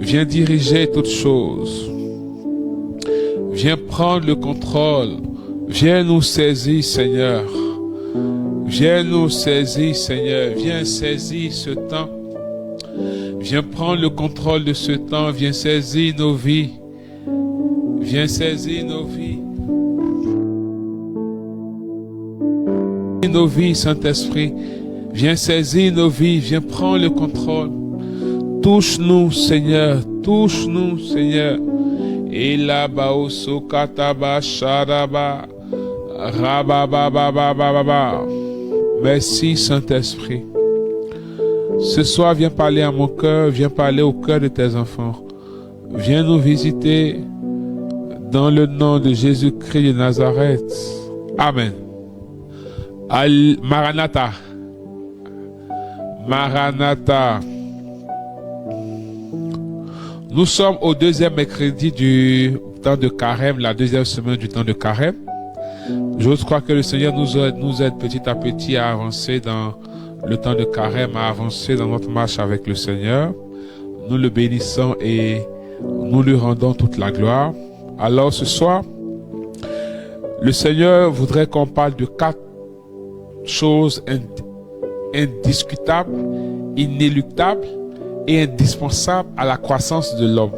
Viens diriger toutes choses. Viens prendre le contrôle. Viens nous saisir, Seigneur. Viens nous saisir, Seigneur. Viens saisir ce temps. Viens prendre le contrôle de ce temps. Viens saisir nos vies. Viens saisir nos vies. Nos vies, Saint-Esprit. Viens saisir nos vies. Viens prendre le contrôle. Touche-nous, Seigneur. Touche-nous, Seigneur. Et là-bas, au sokataba, sharaba, rababababababa. Merci, Saint-Esprit. Ce soir, viens parler à mon cœur. Viens parler au cœur de tes enfants. Viens nous visiter dans le nom de Jésus-Christ de Nazareth. Amen. Maranatha. Maranatha. Nous sommes au deuxième mercredi du temps de carême, la deuxième semaine du temps de carême. J'ose croire que le Seigneur nous aide petit à petit à avancer dans le temps de carême, à avancer dans notre marche avec le Seigneur. Nous le bénissons et nous lui rendons toute la gloire. Alors ce soir, le Seigneur voudrait qu'on parle de 4 choses indiscutables, inéluctables et indispensables à la croissance de l'homme.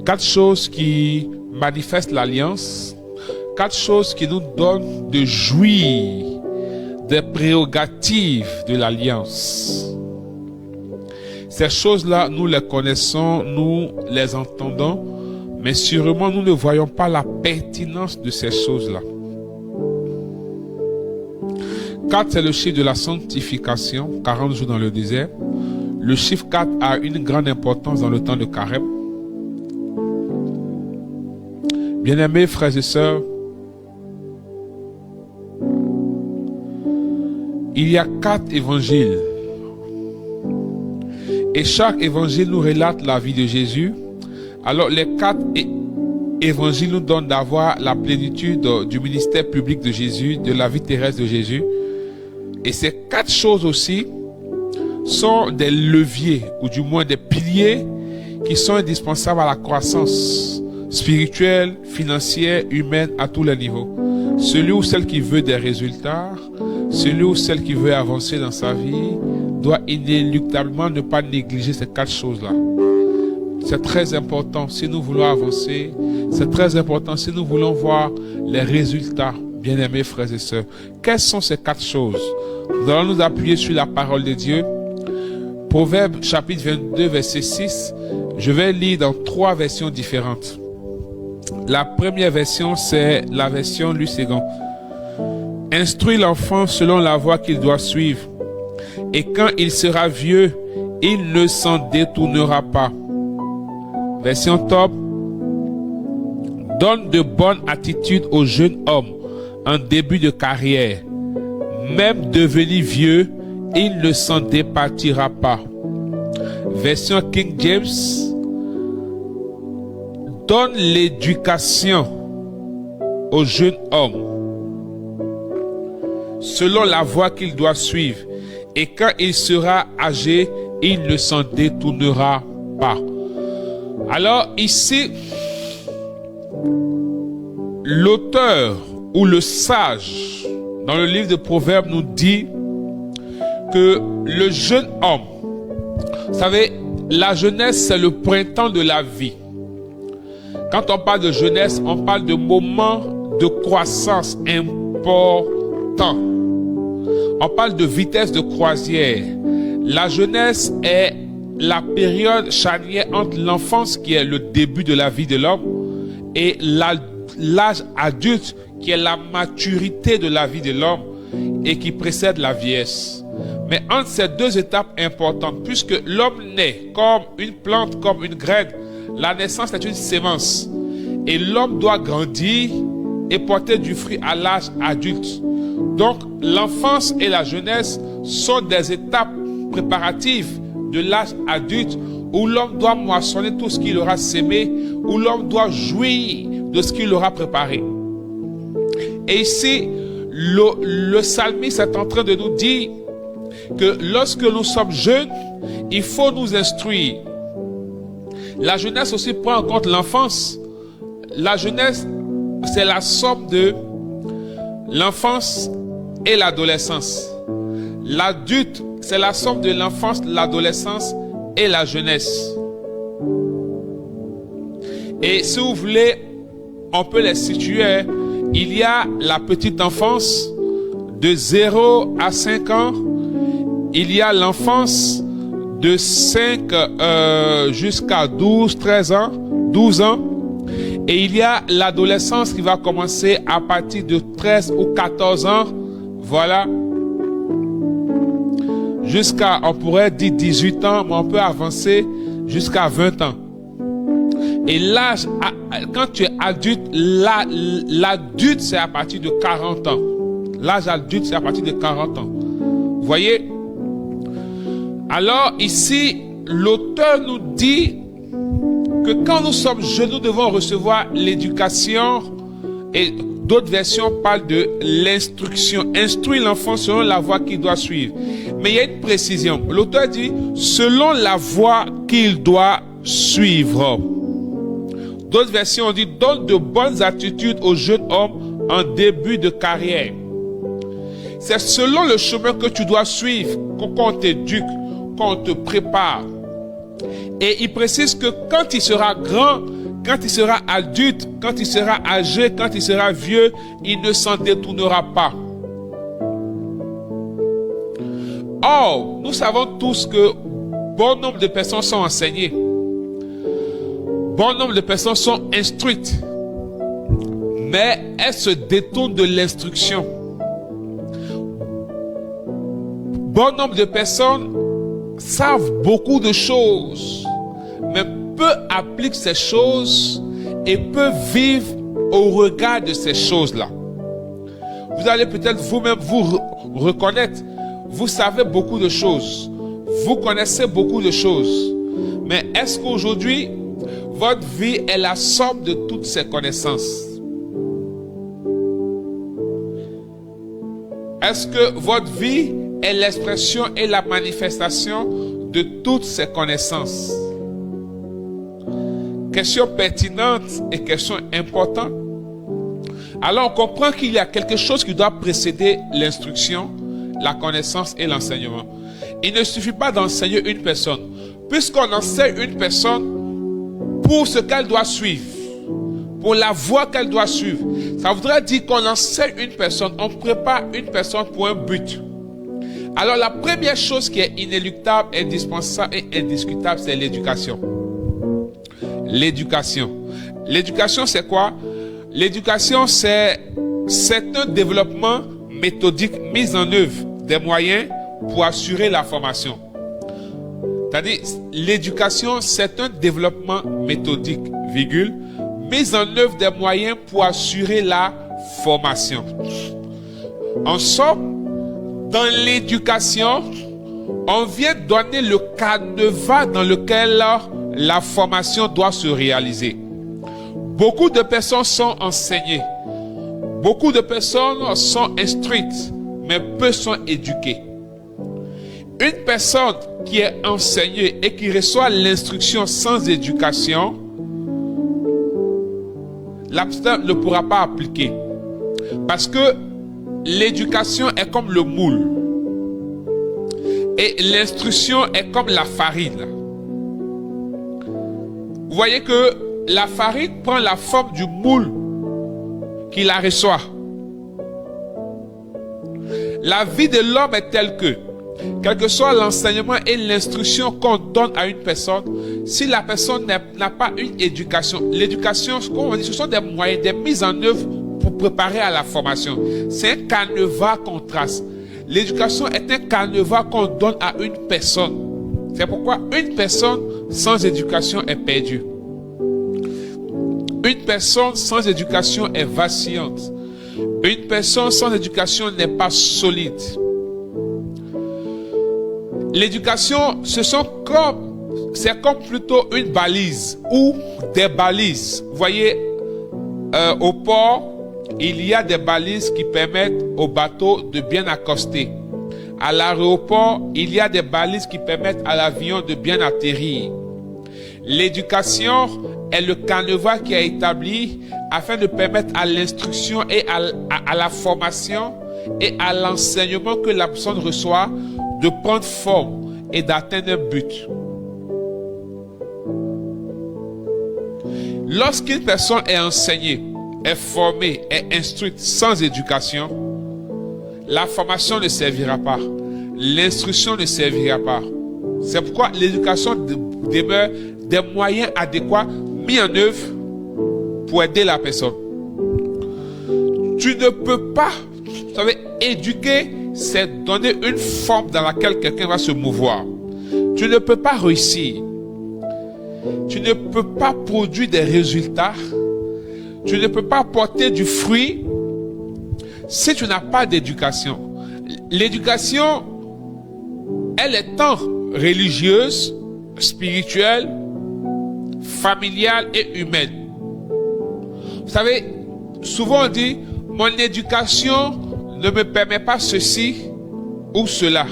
4 choses qui manifestent l'alliance, 4 choses qui nous donnent de jouir des prérogatives de l'alliance. Ces choses-là, nous les connaissons, nous les entendons, mais sûrement nous ne voyons pas la pertinence de ces choses-là. 4, c'est le chiffre de la sanctification, 40 jours dans le désert. Le chiffre 4 a une grande importance dans le temps de carême. Bien-aimés frères et sœurs, il y a 4 évangiles. Et chaque évangile nous relate la vie de Jésus. Alors les 4 évangiles nous donnent d'avoir la plénitude du ministère public de Jésus, de la vie terrestre de Jésus. Et ces 4 choses aussi sont des leviers, ou du moins des piliers qui sont indispensables à la croissance spirituelle, financière, humaine, à tous les niveaux. Celui ou celle qui veut des résultats, celui ou celle qui veut avancer dans sa vie, doit inéluctablement ne pas négliger ces 4 choses-là. C'est très important si nous voulons avancer, c'est très important si nous voulons voir les résultats, bien-aimés frères et sœurs. Quelles sont ces 4 choses? Nous allons nous appuyer sur la parole de Dieu. Proverbe chapitre 22 verset 6, je vais lire dans 3 versions différentes. La première version, c'est la version Louis II. Instruis l'enfant selon la voie qu'il doit suivre, et quand il sera vieux, il ne s'en détournera pas. Version Top. Donne de bonnes attitudes aux jeunes hommes en début de carrière. Même devenu vieux, il ne s'en départira pas. Version King James. Donne l'éducation aux jeunes hommes selon la voie qu'il doit suivre, et quand il sera âgé, il ne s'en détournera pas. Alors ici, l'auteur ou le sage dans le livre de Proverbes nous dit que le jeune homme, vous savez, la jeunesse c'est le printemps de la vie. Quand on parle de jeunesse, on parle de moments de croissance importants. On parle de vitesse de croisière. La jeunesse est la période charnière entre l'enfance qui est le début de la vie de l'homme et l'âge adulte qui est la maturité de la vie de l'homme et qui précède la vieillesse. Mais entre ces 2 étapes importantes, puisque l'homme naît comme une plante, comme une graine, la naissance est une sémence et l'homme doit grandir et porter du fruit à l'âge adulte. Donc l'enfance et la jeunesse sont des étapes préparatives de l'âge adulte où l'homme doit moissonner tout ce qu'il aura sémé, où l'homme doit jouir de ce qu'il aura préparé. Et ici, le psalmiste est en train de nous dire que lorsque nous sommes jeunes, il faut nous instruire. La jeunesse aussi prend en compte l'enfance. La jeunesse, c'est la somme de l'enfance et l'adolescence. L'adulte, c'est la somme de l'enfance, l'adolescence et la jeunesse. Et si vous voulez, on peut les situer. Il y a la petite enfance de 0 à 5 ans. Il y a l'enfance de 5 jusqu'à 12, 13 ans, 12 ans. Et il y a l'adolescence qui va commencer à partir de 13 ou 14 ans. Voilà. Jusqu'à, on pourrait dire 18 ans, mais on peut avancer jusqu'à 20 ans. Et l'âge, quand tu es adulte, l'adulte, c'est à partir de 40 ans. L'âge adulte, c'est à partir de 40 ans. Vous voyez? Alors, ici, l'auteur nous dit que quand nous sommes jeunes, nous devons recevoir l'éducation, et d'autres versions parlent de l'instruction. Instruire l'enfant selon la voie qu'il doit suivre. Mais il y a une précision. L'auteur dit, selon la voie qu'il doit suivre. D'autres versions dit, donne de bonnes attitudes aux jeunes hommes en début de carrière. C'est selon le chemin que tu dois suivre qu'on t'éduque, qu'on te prépare. Et il précise que quand il sera grand, quand il sera adulte, quand il sera âgé, quand il sera vieux, il ne s'en détournera pas. Or, nous savons tous que bon nombre de personnes sont enseignées. Bon nombre de personnes sont instruites. Mais elles se détournent de l'instruction. Bon nombre de personnes savent beaucoup de choses, mais peu appliquent ces choses et peuvent vivre au regard de ces choses-là. Vous allez peut-être vous-même vous reconnaître. Vous savez beaucoup de choses. Vous connaissez beaucoup de choses. Mais est-ce qu'aujourd'hui, votre vie est la somme de toutes ces connaissances? Est-ce que votre vie est l'expression et la manifestation de toutes ces connaissances? Question pertinente et question importante. Alors on comprend qu'il y a quelque chose qui doit précéder l'instruction, la connaissance et l'enseignement. Il ne suffit pas d'enseigner une personne. Puisqu'on enseigne une personne pour ce qu'elle doit suivre, pour la voie qu'elle doit suivre, ça voudrait dire qu'on enseigne une personne, on prépare une personne pour un but. Alors la première chose qui est inéluctable, indispensable et indiscutable, c'est l'éducation. L'éducation. L'éducation, c'est quoi? L'éducation, c'est un développement méthodique mis en œuvre des moyens pour assurer la formation. C'est-à-dire, l'éducation, c'est un développement méthodique, virgule, mis en œuvre des moyens pour assurer la formation. En somme, dans l'éducation, on vient donner le canevas dans lequel la formation doit se réaliser. Beaucoup de personnes sont enseignées. Beaucoup de personnes sont instruites, mais peu sont éduquées. Une personne qui est enseignée et qui reçoit l'instruction sans éducation, la personne ne pourra pas appliquer. Parce que l'éducation est comme le moule. Et l'instruction est comme la farine. Vous voyez que la farine prend la forme du moule qui la reçoit. La vie de l'homme est telle que, quel que soit l'enseignement et l'instruction qu'on donne à une personne, si la personne n'a pas une éducation, l'éducation, comme on dit, ce sont des moyens, des mises en œuvre pour préparer à la formation. C'est un canevas qu'on trace. L'éducation est un canevas qu'on donne à une personne. C'est pourquoi une personne sans éducation est perdue. Une personne sans éducation est vacillante. Une personne sans éducation n'est pas solide. L'éducation, c'est comme plutôt une balise ou des balises. Vous voyez, au port, il y a des balises qui permettent au bateau de bien accoster. À l'aéroport, il y a des balises qui permettent à l'avion de bien atterrir. L'éducation est le canevas qui est établi afin de permettre à l'instruction et à la formation et à l'enseignement que la personne reçoit de prendre forme et d'atteindre un but. Lorsqu'une personne est enseignée, est formée, est instruite sans éducation, la formation ne servira pas. L'instruction ne servira pas. C'est pourquoi l'éducation demeure des moyens adéquats mis en œuvre pour aider la personne. Tu ne peux pas, vous savez, éduquer, c'est donner une forme dans laquelle quelqu'un va se mouvoir. Tu ne peux pas réussir. Tu ne peux pas produire des résultats. Tu ne peux pas porter du fruit si tu n'as pas d'éducation. L'éducation, elle est tant religieuse, spirituelle, familiale et humaine. Vous savez, souvent on dit, mon éducation ne me permet pas ceci ou cela.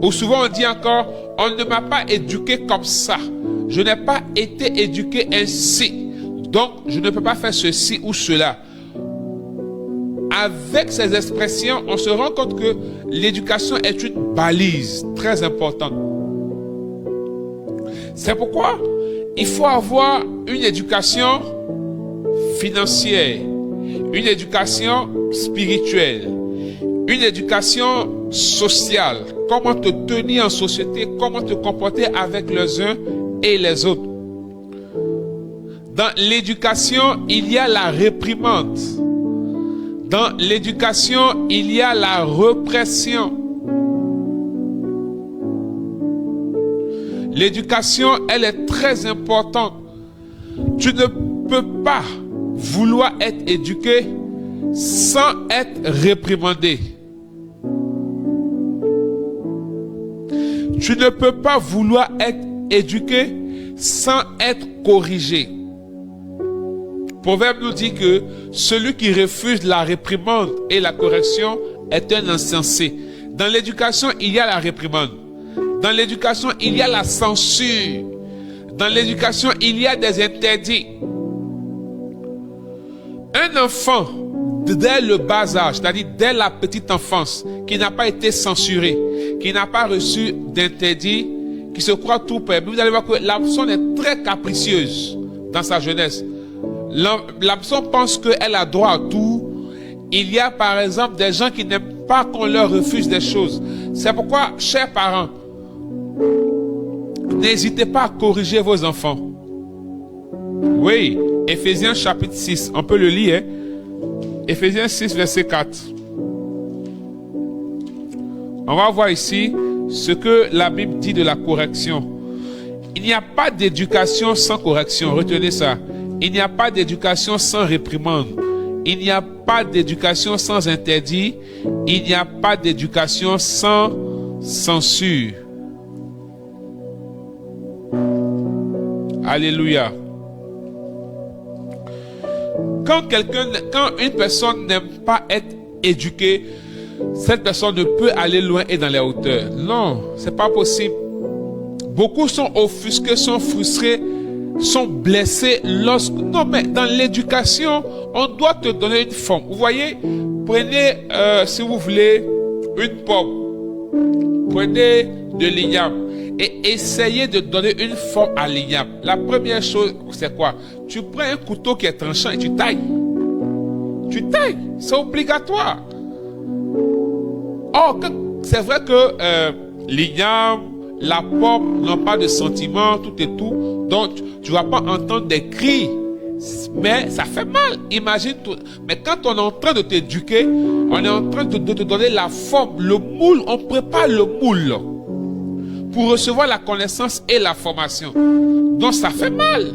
Ou souvent on dit encore, on ne m'a pas éduqué comme ça. Je n'ai pas été éduqué ainsi. Donc, je ne peux pas faire ceci ou cela. Avec ces expressions, on se rend compte que l'éducation est une balise très importante. C'est pourquoi il faut avoir une éducation financière, une éducation spirituelle, une éducation sociale. Comment te tenir en société, comment te comporter avec les uns et les autres. Dans l'éducation, il y a la réprimande. Dans l'éducation, il y a la répression. L'éducation, elle est très importante. Tu ne peux pas vouloir être éduqué sans être réprimandé. Tu ne peux pas vouloir être éduqué sans être corrigé. Proverbe nous dit que celui qui refuse la réprimande et la correction est un insensé. Dans l'éducation, il y a la réprimande. Dans l'éducation, il y a la censure. Dans l'éducation, il y a des interdits. Un enfant, dès le bas âge, c'est-à-dire dès la petite enfance, qui n'a pas été censuré, qui n'a pas reçu d'interdit, qui se croit tout permis, vous allez voir que la personne est très capricieuse dans sa jeunesse. La personne pense qu'elle a droit à tout. Il y a par exemple des gens qui n'aiment pas qu'on leur refuse des choses. C'est pourquoi, chers parents, n'hésitez pas à corriger vos enfants. Oui, Éphésiens chapitre 6, on peut le lire. Éphésiens 6, verset 4. On va voir ici ce que la Bible dit de la correction. Il n'y a pas d'éducation sans correction. Retenez ça. Il n'y a pas d'éducation sans réprimande. Il n'y a pas d'éducation sans interdit. Il n'y a pas d'éducation sans censure. Alléluia. Quand une personne n'aime pas être éduquée, cette personne ne peut aller loin et dans les hauteurs. Non, c'est pas possible. Beaucoup sont offusqués, sont frustrés, sont blessés non, mais dans l'éducation, on doit te donner une forme. Vous voyez, prenez, si vous voulez, une pomme. Prenez de l'igname et essayez de donner une forme à l'igname. La première chose, c'est quoi? Tu prends un couteau qui est tranchant et tu tailles. Tu tailles, c'est obligatoire. Or, c'est vrai que l'igname, la pomme n'ont pas de sentiments, tout et tout. Donc, tu ne vas pas entendre des cris. Mais ça fait mal. Imagine tout. Mais quand on est en train de t'éduquer, on est en train de te donner la forme, le moule. On prépare le moule pour recevoir la connaissance et la formation. Donc, ça fait mal.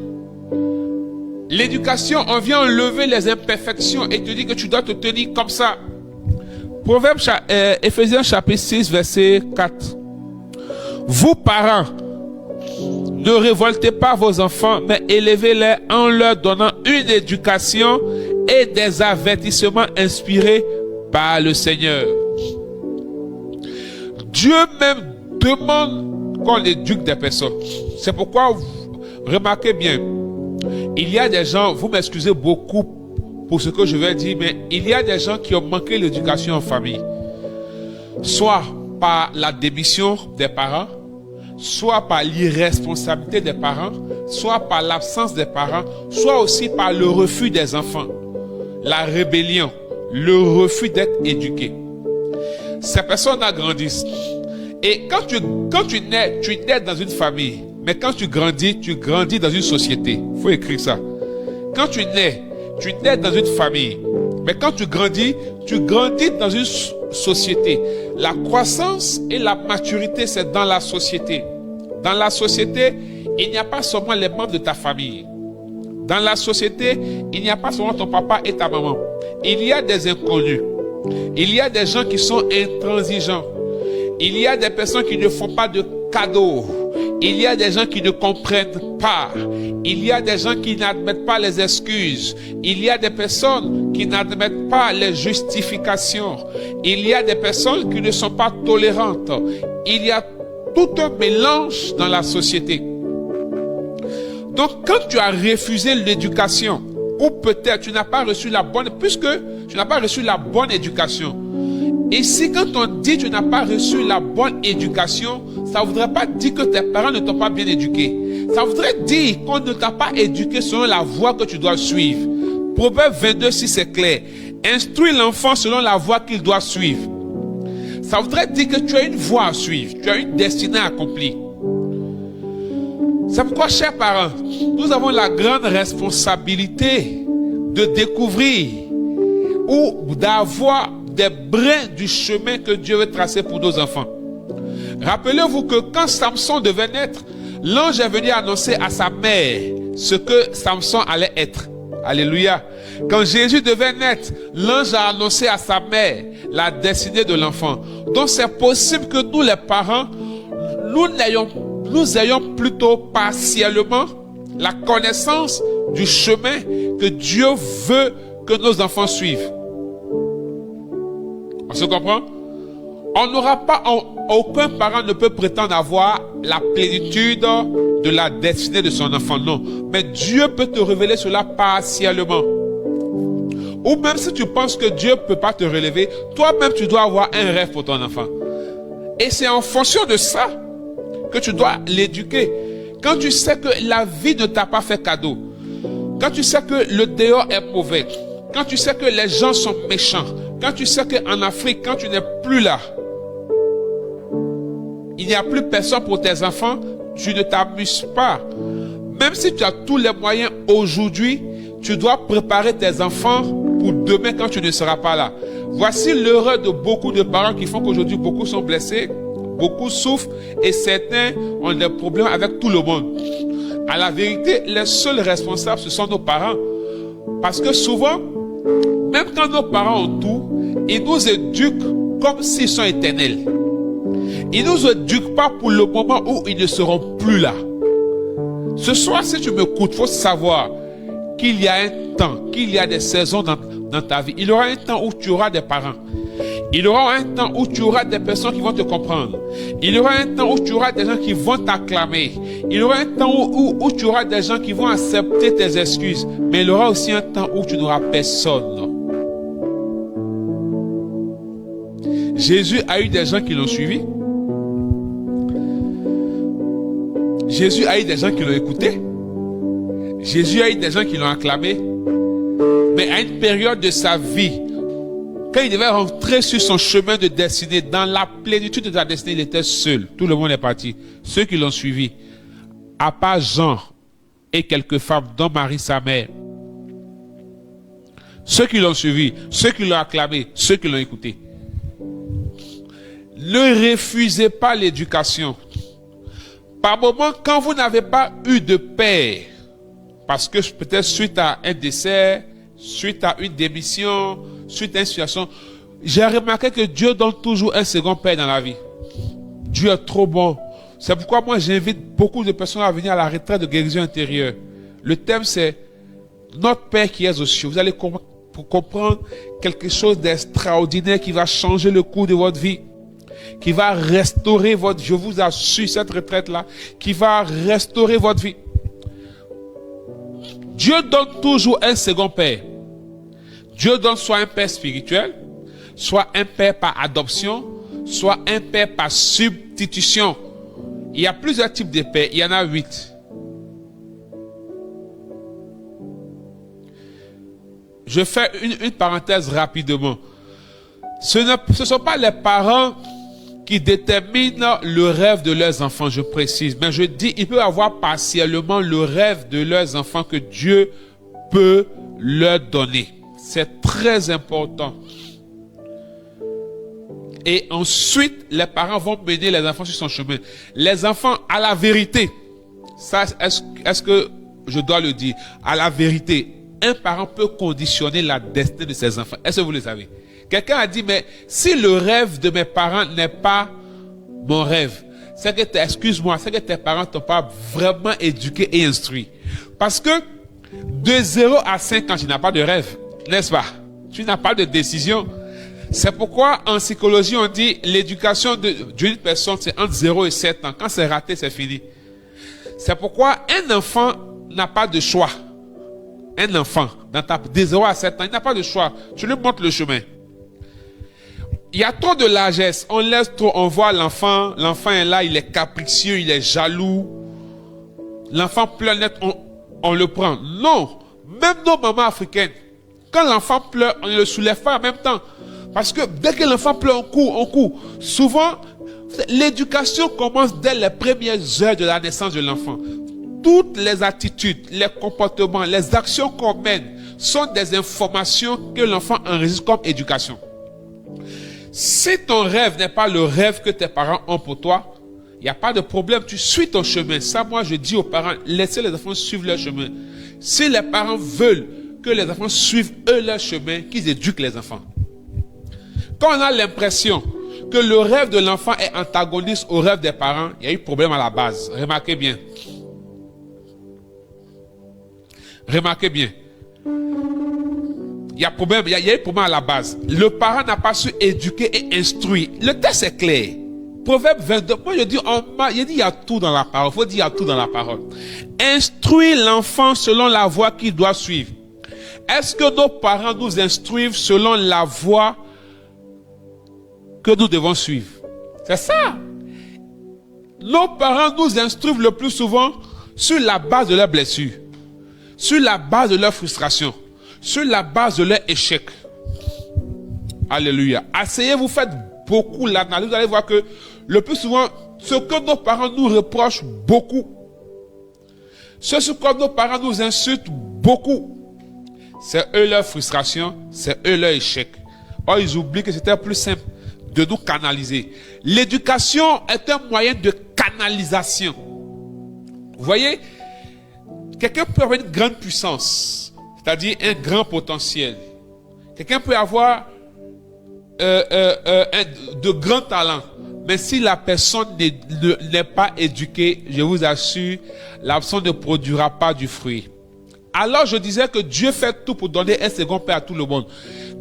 L'éducation, on vient enlever les imperfections et te dit que tu dois te tenir comme ça. Proverbe, Éphésiens chapitre 6, verset 4. Vous, parents, ne révoltez pas vos enfants, mais élevez-les en leur donnant une éducation et des avertissements inspirés par le Seigneur. Dieu même demande qu'on éduque des personnes. C'est pourquoi, remarquez bien, il y a des gens, vous m'excusez beaucoup pour ce que je vais dire, mais il y a des gens qui ont manqué l'éducation en famille. Soit par la démission des parents, soit par l'irresponsabilité des parents, soit par l'absence des parents, soit aussi par le refus des enfants, la rébellion, le refus d'être éduqué. Ces personnes grandissent. Et quand tu nais dans une famille, mais quand tu grandis dans une société. Il faut écrire ça. Quand tu nais dans une famille, mais quand tu grandis dans une société. La croissance et la maturité, c'est dans la société. Dans la société, il n'y a pas seulement les membres de ta famille. Dans la société, il n'y a pas seulement ton papa et ta maman. Il y a des inconnus. Il y a des gens qui sont intransigeants. Il y a des personnes qui ne font pas de cadeaux. Il y a des gens qui ne comprennent pas. Il y a des gens qui n'admettent pas les excuses. Il y a des personnes qui n'admettent pas les justifications. Il y a des personnes qui ne sont pas tolérantes. Il y a tout un mélange dans la société. Donc, quand tu as refusé l'éducation, ou peut-être tu n'as pas reçu la bonne, puisque tu n'as pas reçu la bonne éducation. Et si quand on dit tu n'as pas reçu la bonne éducation, ça ne voudrait pas dire que tes parents ne t'ont pas bien éduqué. Ça voudrait dire qu'on ne t'a pas éduqué selon la voie que tu dois suivre. Proverbe 22:6 c'est clair. Instruis l'enfant selon la voie qu'il doit suivre. Ça voudrait dire que tu as une voie à suivre. Tu as une destinée à accomplir. C'est pourquoi, chers parents, nous avons la grande responsabilité de découvrir ou d'avoir des brins du chemin que Dieu veut tracer pour nos enfants. Rappelez-vous que quand Samson devait naître, l'ange est venu annoncer à sa mère ce que Samson allait être. Alléluia. Quand Jésus devait naître, l'ange a annoncé à sa mère la destinée de l'enfant. Donc c'est possible que nous les parents, nous ayons plutôt partiellement la connaissance du chemin que Dieu veut que nos enfants suivent. On se comprend? Aucun parent ne peut prétendre avoir la plénitude de la destinée de son enfant, non. Mais Dieu peut te révéler cela partiellement. Ou même si tu penses que Dieu ne peut pas te relever, toi-même tu dois avoir un rêve pour ton enfant. Et c'est en fonction de ça que tu dois l'éduquer. Quand tu sais que la vie ne t'a pas fait cadeau, quand tu sais que le dehors est mauvais, quand tu sais que les gens sont méchants, quand tu sais qu'en Afrique, quand tu n'es plus là, il n'y a plus personne pour tes enfants, tu ne t'amuses pas. Même si tu as tous les moyens aujourd'hui, tu dois préparer tes enfants pour demain quand tu ne seras pas là. Voici l'erreur de beaucoup de parents qui font qu'aujourd'hui beaucoup sont blessés, beaucoup souffrent et certains ont des problèmes avec tout le monde. À la vérité, les seuls responsables, ce sont nos parents. Parce que souvent, même quand nos parents ont tout, ils nous éduquent comme s'ils sont éternels. Ils ne nous éduquent pas pour le moment où ils ne seront plus là. Ce soir, si tu m'écoutes, il faut savoir qu'il y a un temps, qu'il y a des saisons dans ta vie. Il y aura un temps où tu auras des parents. Il y aura un temps où tu auras des personnes qui vont te comprendre. Il y aura un temps où tu auras des gens qui vont t'acclamer. Il y aura un temps où tu auras des gens qui vont accepter tes excuses. Mais il y aura aussi un temps où tu n'auras personne. Jésus a eu des gens qui l'ont suivi. Jésus a eu des gens qui l'ont écouté. Jésus a eu des gens qui l'ont acclamé. Mais à une période de sa vie, quand il devait rentrer sur son chemin de destinée, dans la plénitude de sa destinée, il était seul. Tout le monde est parti. Ceux qui l'ont suivi, à part Jean et quelques femmes, dont Marie sa mère. Ceux qui l'ont suivi, ceux qui l'ont acclamé, ceux qui l'ont écouté. Ne refusez pas l'éducation. Par moment, quand vous n'avez pas eu de père, parce que peut-être suite à un décès, suite à une démission, suite à une situation, j'ai remarqué que Dieu donne toujours un second père dans la vie. Dieu est trop bon. C'est pourquoi moi j'invite beaucoup de personnes à venir à la retraite de guérison intérieure. Le thème c'est notre Père qui est aux cieux. Vous allez comprendre quelque chose d'extraordinaire qui va changer le cours de votre vie. qui va restaurer votre vie. Je vous assure, cette retraite-là, qui va restaurer votre vie. Dieu donne toujours un second père. Dieu donne soit un père spirituel, soit un père par adoption, soit un père par substitution. Il y a plusieurs types de pères, il y en a 8. Je fais une parenthèse rapidement. Ce ne sont pas les parents qui déterminent le rêve de leurs enfants, je précise. Mais je dis, ils peuvent avoir partiellement le rêve de leurs enfants que Dieu peut leur donner. C'est très important. Et ensuite, les parents vont mener les enfants sur son chemin. Les enfants, à la vérité, ça, est-ce que je dois le dire? À la vérité, un parent peut conditionner la destinée de ses enfants. Est-ce que vous le savez? Quelqu'un a dit, mais si le rêve de mes parents n'est pas mon rêve, c'est que excuse-moi, c'est que tes parents t'ont pas vraiment éduqué et instruit. Parce que de 0 à 5 ans, tu n'as pas de rêve, n'est-ce pas? Tu n'as pas de décision. C'est pourquoi en psychologie, on dit l'éducation d'une personne, c'est entre 0 et 7 ans. Quand c'est raté, c'est fini. C'est pourquoi un enfant n'a pas de choix. Un enfant, de 0 à 7 ans, il n'a pas de choix. Tu lui montres le chemin. Il y a trop de largesse. On laisse trop, on voit l'enfant. L'enfant est là, il est capricieux, il est jaloux. L'enfant pleure net, on le prend. Non. Même nos mamans africaines, quand l'enfant pleure, on ne le soulève pas en même temps. Parce que dès que l'enfant pleure, on court. Souvent, l'éducation commence dès les premières heures de la naissance de l'enfant. Toutes les attitudes, les comportements, les actions qu'on mène sont des informations que l'enfant enregistre comme éducation. Si ton rêve n'est pas le rêve que tes parents ont pour toi, il n'y a pas de problème, tu suis ton chemin. Ça, moi, je dis aux parents, laissez les enfants suivre leur chemin. Si les parents veulent que les enfants suivent eux leur chemin, qu'ils éduquent les enfants. Quand on a l'impression que le rêve de l'enfant est antagoniste au rêve des parents, il y a eu problème à la base. Remarquez bien. Remarquez bien. Il y a problème, il y a eu problème à la base. Le parent n'a pas su éduquer et instruire. Le texte est clair. Proverbe 22. Moi, je dis, il y a tout dans la parole. Il faut dire, il y a tout dans la parole. Instruire l'enfant selon la voie qu'il doit suivre. Est-ce que nos parents nous instruisent selon la voie que nous devons suivre? C'est ça. Nos parents nous instruisent le plus souvent sur la base de leurs blessures, sur la base de leurs frustrations, sur la base de leur échec. Alléluia. Asseyez-vous, faites beaucoup l'analyse. Vous allez voir que le plus souvent, ce que nos parents nous reprochent beaucoup, ce sur quoi nos parents nous insultent beaucoup, c'est eux leur frustration, c'est eux leur échec. Or, ils oublient que c'était plus simple de nous canaliser. L'éducation est un moyen de canalisation. Vous voyez, quelqu'un peut avoir une grande puissance, c'est-à-dire un grand potentiel. Quelqu'un peut avoir de grands talents. Mais si la personne n'est pas éduquée, je vous assure, la personne ne produira pas du fruit. Alors je disais que Dieu fait tout pour donner un second père à tout le monde.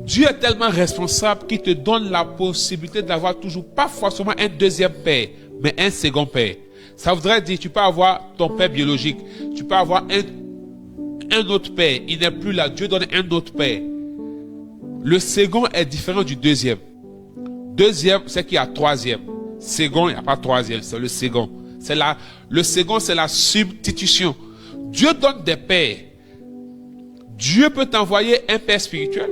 Dieu est tellement responsable qu'il te donne la possibilité d'avoir toujours, pas forcément un deuxième père, mais un second père. Ça voudrait dire, tu peux avoir ton père biologique, tu peux avoir un autre père, il n'est plus là, Dieu donne un autre père. Le second est différent du deuxième. Deuxième, c'est qu'il y a troisième. Second, il n'y a pas troisième, c'est le second. Le second, c'est la substitution. Dieu donne des pères. Dieu peut t'envoyer un père spirituel,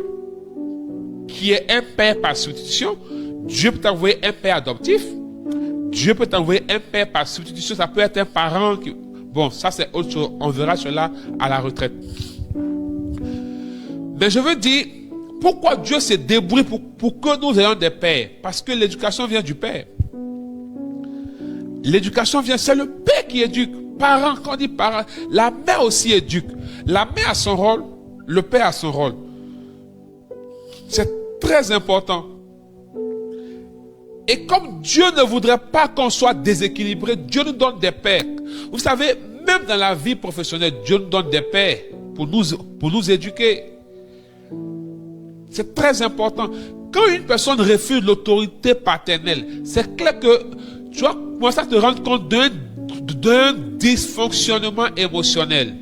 qui est un père par substitution. Dieu peut t'envoyer un père adoptif. Dieu peut t'envoyer un père par substitution. Ça peut être un parent qui... Bon, ça c'est autre chose. On verra cela à la retraite. Mais je veux dire, pourquoi Dieu se débrouille pour que nous ayons des pères? Parce que l'éducation vient du père. L'éducation vient, c'est le père qui éduque. Parents, quand on dit parents, la mère aussi éduque. La mère a son rôle, le père a son rôle. C'est très important. Et comme Dieu ne voudrait pas qu'on soit déséquilibré, Dieu nous donne des pères. Vous savez, même dans la vie professionnelle, Dieu nous donne des pères pour nous éduquer. C'est très important. Quand une personne refuse l'autorité paternelle, c'est clair que tu vas commencer à te rendre compte d'un dysfonctionnement émotionnel.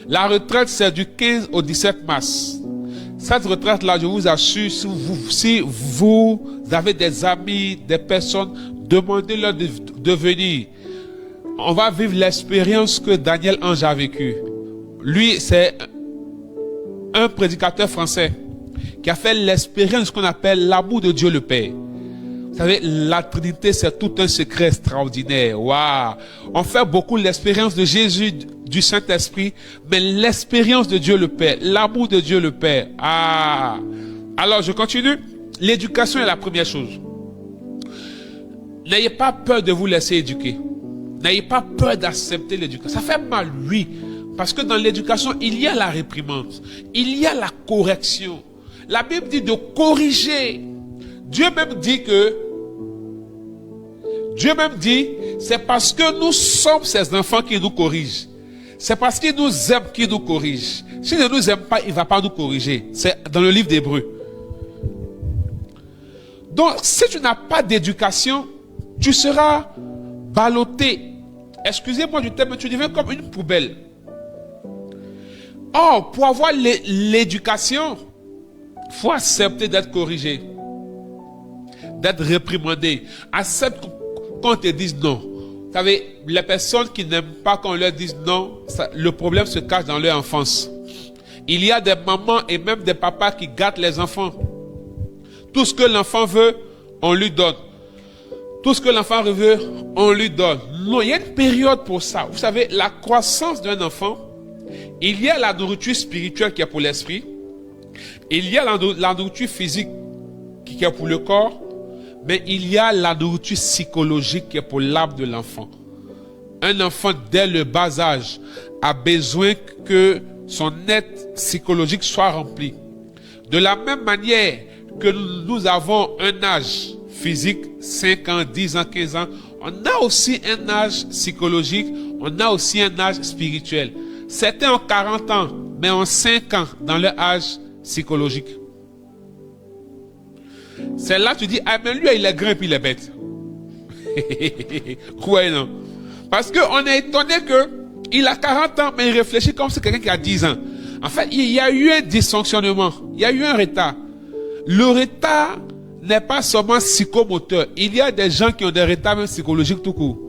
La retraite, c'est du 15 au 17 mars. Cette retraite-là, je vous assure, si vous avez des amis, des personnes, demandez-leur de venir. On va vivre l'expérience que Daniel Ange a vécue. Lui, c'est un prédicateur français qui a fait l'expérience de ce qu'on appelle l'amour de Dieu le Père. Vous savez, la Trinité, c'est tout un secret extraordinaire. Waouh! On fait beaucoup l'expérience de Jésus, du Saint-Esprit, mais l'expérience de Dieu le Père, l'amour de Dieu le Père. Ah! Alors, je continue. L'éducation est la première chose. N'ayez pas peur de vous laisser éduquer. N'ayez pas peur d'accepter l'éducation. Ça fait mal, oui. Parce que dans l'éducation, il y a la réprimande. Il y a la correction. La Bible dit de corriger. Dieu même dit, c'est parce que nous sommes ses enfants qui nous corrigent. C'est parce qu'il nous aime qu'il nous corrige. S'il ne nous aime pas, il ne va pas nous corriger. C'est dans le livre d'Hébreux. Donc, si tu n'as pas d'éducation, tu seras ballotté. Excusez-moi du terme, mais tu deviens comme une poubelle. Or, pour avoir l'éducation, il faut accepter d'être corrigé, d'être réprimandé. Accepte qu'on te dise non. Vous savez, les personnes qui n'aiment pas qu'on leur dise non, le problème se cache dans leur enfance. Il y a des mamans et même des papas qui gâtent les enfants. Tout ce que l'enfant veut, on lui donne. Tout ce que l'enfant veut, on lui donne. Non, il y a une période pour ça. Vous savez, la croissance d'un enfant, il y a la nourriture spirituelle qui est pour l'esprit. Il y a la nourriture physique qui est pour le corps. Mais il y a la nourriture psychologique qui est pour l'âme de l'enfant. Un enfant, dès le bas âge, a besoin que son être psychologique soit rempli. De la même manière que nous avons un âge physique, 5 ans, 10 ans, 15 ans, on a aussi un âge psychologique, on a aussi un âge spirituel. Certains ont 40 ans, mais ont 5 ans dans leur âge psychologique. C'est là que tu dis, ah mais lui il est grand et puis il est bête. Ouais, non. Parce qu'on est étonné qu'il a 40 ans, mais il réfléchit comme c'est quelqu'un qui a 10 ans. En fait, il y a eu un dysfonctionnement, il y a eu un retard. Le retard n'est pas seulement psychomoteur. Il y a des gens qui ont des retards même psychologiques tout court.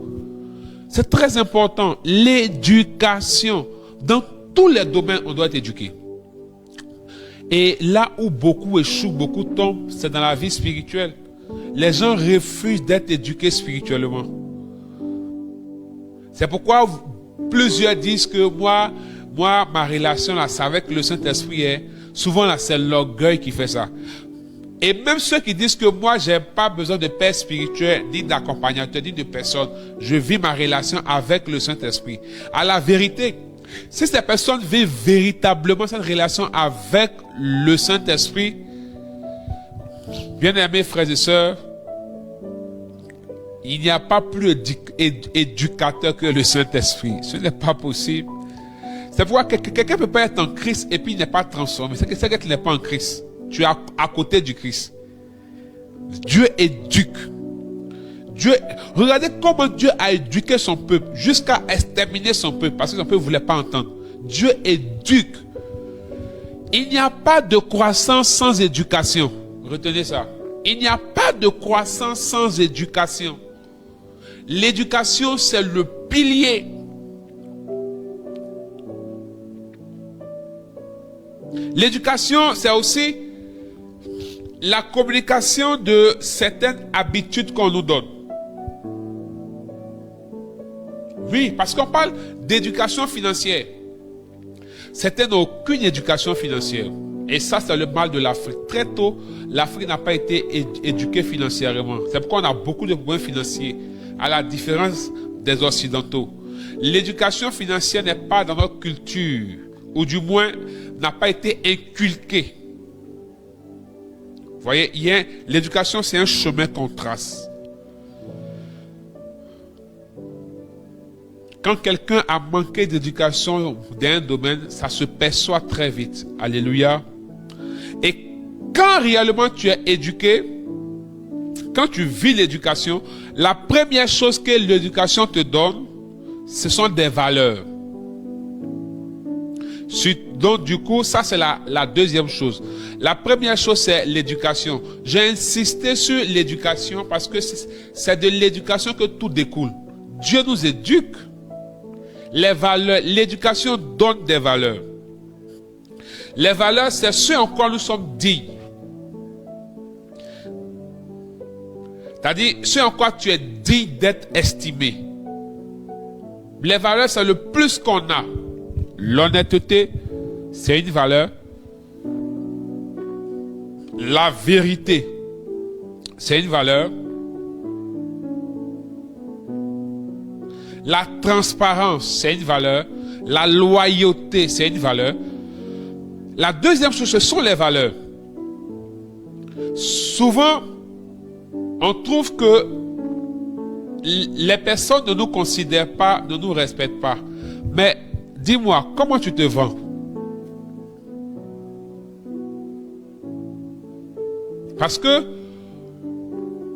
C'est très important. L'éducation. Dans tous les domaines, on doit être éduqué. Et là où beaucoup échouent, beaucoup tombent, c'est dans la vie spirituelle. Les gens refusent d'être éduqués spirituellement. C'est pourquoi plusieurs disent que moi, ma relation là, c'est avec le Saint-Esprit. Souvent là, c'est l'orgueil qui fait ça. Et même ceux qui disent que moi, j'ai pas besoin de père spirituel, ni d'accompagnateur, ni de personne. Je vis ma relation avec le Saint-Esprit. À la vérité, si ces personnes vivent véritablement cette relation avec le Saint-Esprit, bien-aimés frères et sœurs, il n'y a pas plus éducateur que le Saint-Esprit. Ce n'est pas possible. C'est pourquoi quelqu'un ne peut pas être en Christ et puis il n'est pas transformé. C'est que tu n'es pas en Christ. Tu es à côté du Christ. Dieu éduque. Regardez comment Dieu a éduqué son peuple jusqu'à exterminer son peuple parce que son peuple ne voulait pas entendre. Dieu éduque. Il n'y a pas de croissance sans éducation. Retenez ça. Il n'y a pas de croissance sans éducation. L'éducation, c'est le pilier. L'éducation, c'est aussi la communication de certaines habitudes qu'on nous donne. Oui, parce qu'on parle d'éducation financière. Certains n'ont aucune éducation financière. Et ça, c'est le mal de l'Afrique. Très tôt, l'Afrique n'a pas été éduquée financièrement. C'est pourquoi on a beaucoup de problèmes financiers, à la différence des Occidentaux. L'éducation financière n'est pas dans notre culture, ou du moins n'a pas été inculquée. Vous voyez, l'éducation, c'est un chemin qu'on trace. Quand quelqu'un a manqué d'éducation dans un domaine, ça se perçoit très vite. Alléluia. quand réellement tu es éduqué, quand tu vis l'éducation, la première chose que l'éducation te donne, ce sont des valeurs. Donc du coup, ça c'est la deuxième chose. La première chose, c'est l'éducation. J'ai insisté sur l'éducation parce que c'est de l'éducation que tout découle. Dieu nous éduque. Les valeurs, l'éducation donne des valeurs. Les valeurs, c'est ce en quoi nous sommes dignes. C'est-à-dire, ce en quoi tu es digne d'être estimé. Les valeurs, c'est le plus qu'on a. L'honnêteté, c'est une valeur. La vérité, c'est une valeur. La transparence, c'est une valeur. La loyauté, c'est une valeur. La deuxième chose, ce sont les valeurs. Souvent, on trouve que les personnes ne nous considèrent pas, ne nous respectent pas. Mais dis-moi, comment tu te vends? Parce que